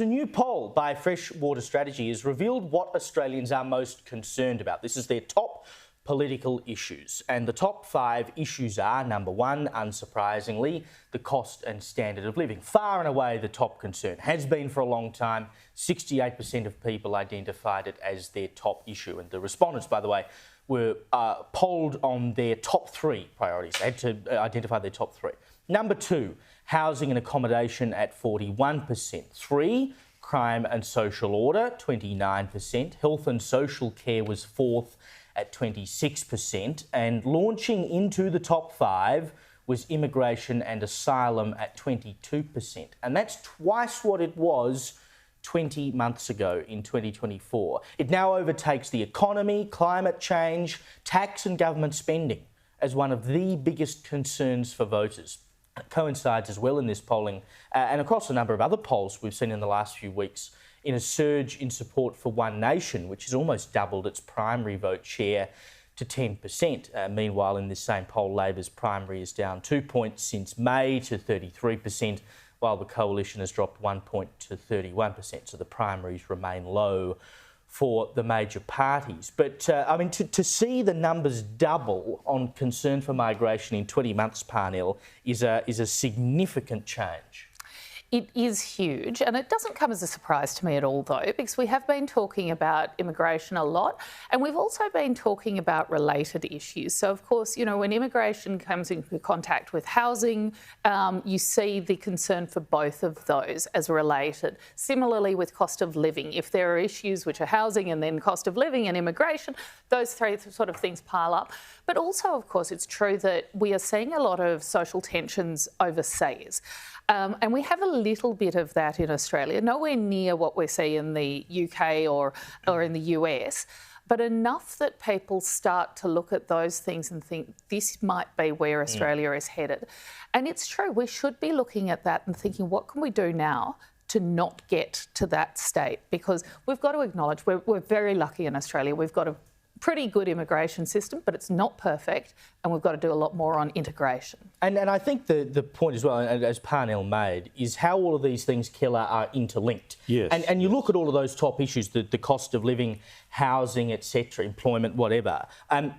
A new poll by Freshwater Strategy has revealed what Australians are most concerned about. This is their top political issues. And the top 5 issues are, number 1, unsurprisingly, the cost and standard of living. Far and away the top concern. Has been for a long time. 68% of people identified it as their top issue. And the respondents, by the way, were polled on their top 3 priorities. They had to identify their top 3. Number 2, housing and accommodation at 41%. 3, crime and social order, 29%. Health and social care was 4th at 26%. And launching into the top 5 was immigration and asylum at 22%. And that's twice what it was 20 months ago in 2024. It now overtakes the economy, climate change, tax and government spending as one of the biggest concerns for voters. It coincides as well in this polling and across a number of other polls we've seen in the last few weeks in a surge in support for One Nation, which has almost doubled its primary vote share to 10%. Meanwhile, in this same poll, Labor's primary is down 2 points since May to 33%, while the coalition has dropped 1 point to 31%. So the primaries remain low for the major parties. But, to see the numbers double on concern for migration in 20 months, Parnell, is a significant change. It is huge, and it doesn't come as a surprise to me at all, though, because we have been talking about immigration a lot, and we've also been talking about related issues. So, of course, you know, when immigration comes into contact with housing, you see the concern for both of those as related. Similarly, with cost of living, if there are issues which are housing and then cost of living and immigration, those 3 sort of things pile up. But also, of course, it's true that we are seeing a lot of social tensions overseas. And we have a little bit of that in Australia, nowhere near what we see in the UK or in the US, but enough that people start to look at those things and think this might be where Australia is headed. And it's true, we should be looking at that and thinking, what can we do now to not get to that state? Because we've got to acknowledge we're very lucky in Australia. We've got a pretty good immigration system, but it's not perfect, and we've got to do a lot more on integration. And I think the point as well, as Parnell made, is how all of these things, Killer, are interlinked. Yes. And you look at all of those top issues, the cost of living, housing, etc., employment, whatever,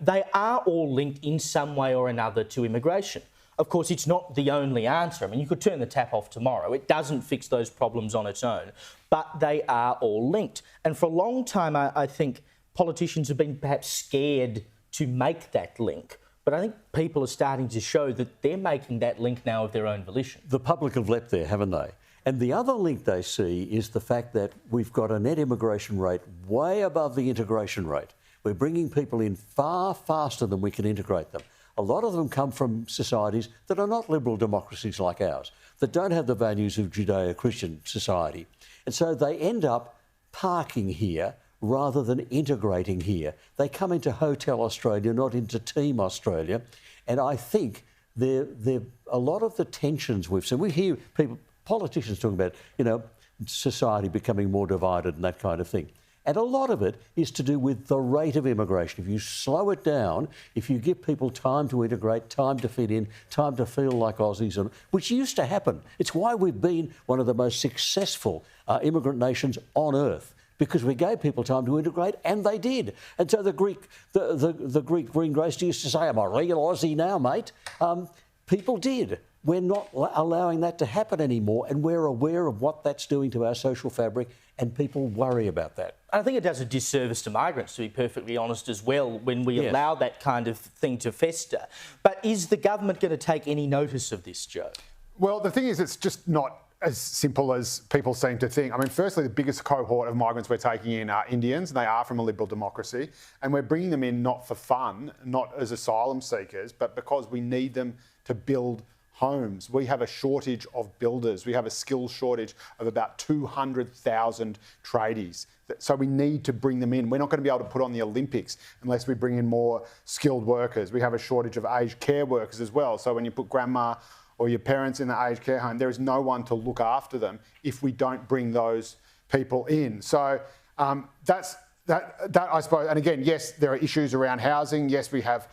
they are all linked in some way or another to immigration. Of course, it's not the only answer. I mean, you could turn the tap off tomorrow. It doesn't fix those problems on its own, but they are all linked. And for a long time, I think politicians have been perhaps scared to make that link. But I think people are starting to show that they're making that link now of their own volition. The public have leapt there, haven't they? And the other link they see is the fact that we've got a net immigration rate way above the integration rate. We're bringing people in far faster than we can integrate them. A lot of them come from societies that are not liberal democracies like ours, that don't have the values of Judeo-Christian society. And so they end up parking here rather than integrating here. They come into Hotel Australia, not into Team Australia. And I think a lot of the tensions we've seen, we hear politicians talking about, you know, society becoming more divided and that kind of thing. And a lot of it is to do with the rate of immigration. If you slow it down, if you give people time to integrate, time to fit in, time to feel like Aussies, which used to happen. It's why we've been one of the most successful immigrant nations on earth, because we gave people time to integrate, and they did. And so the Greek Green Grace used to say, "I'm a real Aussie now, mate." People did. We're not allowing that to happen anymore, and we're aware of what that's doing to our social fabric, and people worry about that. I think it does a disservice to migrants, to be perfectly honest, as well, when we allow that kind of thing to fester. But is the government going to take any notice of this, Joe? Well, the thing is, it's just not as simple as people seem to think. I mean, firstly, the biggest cohort of migrants we're taking in are Indians, and they are from a liberal democracy, and we're bringing them in not for fun, not as asylum seekers, but because we need them to build homes. We have a shortage of builders. We have a skills shortage of about 200,000 tradies. So we need to bring them in. We're not going to be able to put on the Olympics unless we bring in more skilled workers. We have a shortage of aged care workers as well. So when you put grandma or your parents in the aged care home, there is no one to look after them if we don't bring those people in. So that's that I suppose. And again, yes, there are issues around housing. Yes, we have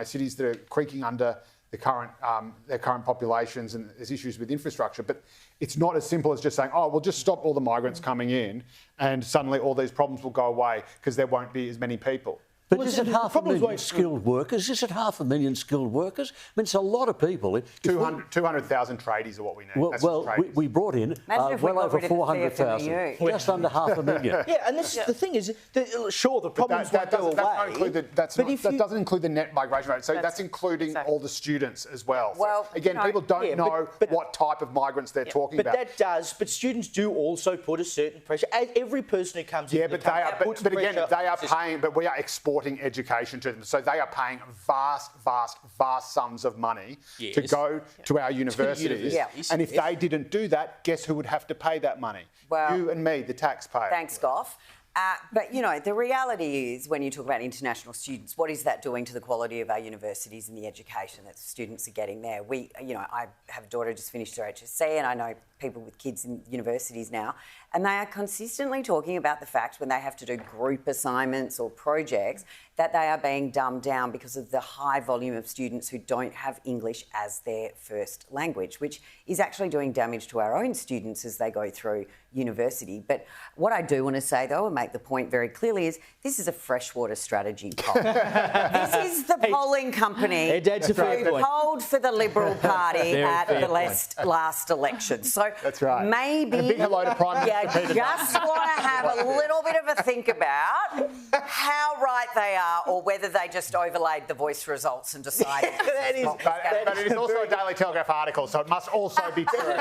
cities that are creaking under their current populations, and there's issues with infrastructure. But it's not as simple as just saying, oh, we'll just stop all the migrants coming in and suddenly all these problems will go away because there won't be as many people. But is it 500,000 skilled workers? Is it 500,000 skilled workers? I mean, it's a lot of people. 200,000 tradies are what we need. We brought in well over 400,000, just under 500,000. Yeah, and this is the thing is, sure, the problems won't go away. That doesn't include the net migration rate. So that's including all the students as well. Well, so again, people don't know what type of migrants they're talking about. But that does. But students do also put a certain pressure. Every person who comes in, but they are paying. But we are exporting education to them, so they are paying vast sums of money to go to our universities. And if they didn't do that, guess who would have to pay that money? Well, you and me, the taxpayer. Thanks, Goff. But, you know, the reality is when you talk about international students, what is that doing to the quality of our universities and the education that students are getting there? I have a daughter who just finished her HSC, and I know people with kids in universities now, and they are consistently talking about the fact when they have to do group assignments or projects that they are being dumbed down because of the high volume of students who don't have English as their first language, which is actually doing damage to our own students as they go through university. But what I do want to say, though, and make the point very clearly, is this is a freshwater strategy poll. This is the polling company who polled for the Liberal Party at the last election. So that's right. Maybe and a big hello to Prime Minister you just want to have a little bit of a think about how right they are, or whether they just overlaid the Voice results and decided. But it is also a Daily Telegraph article, so it must also be true.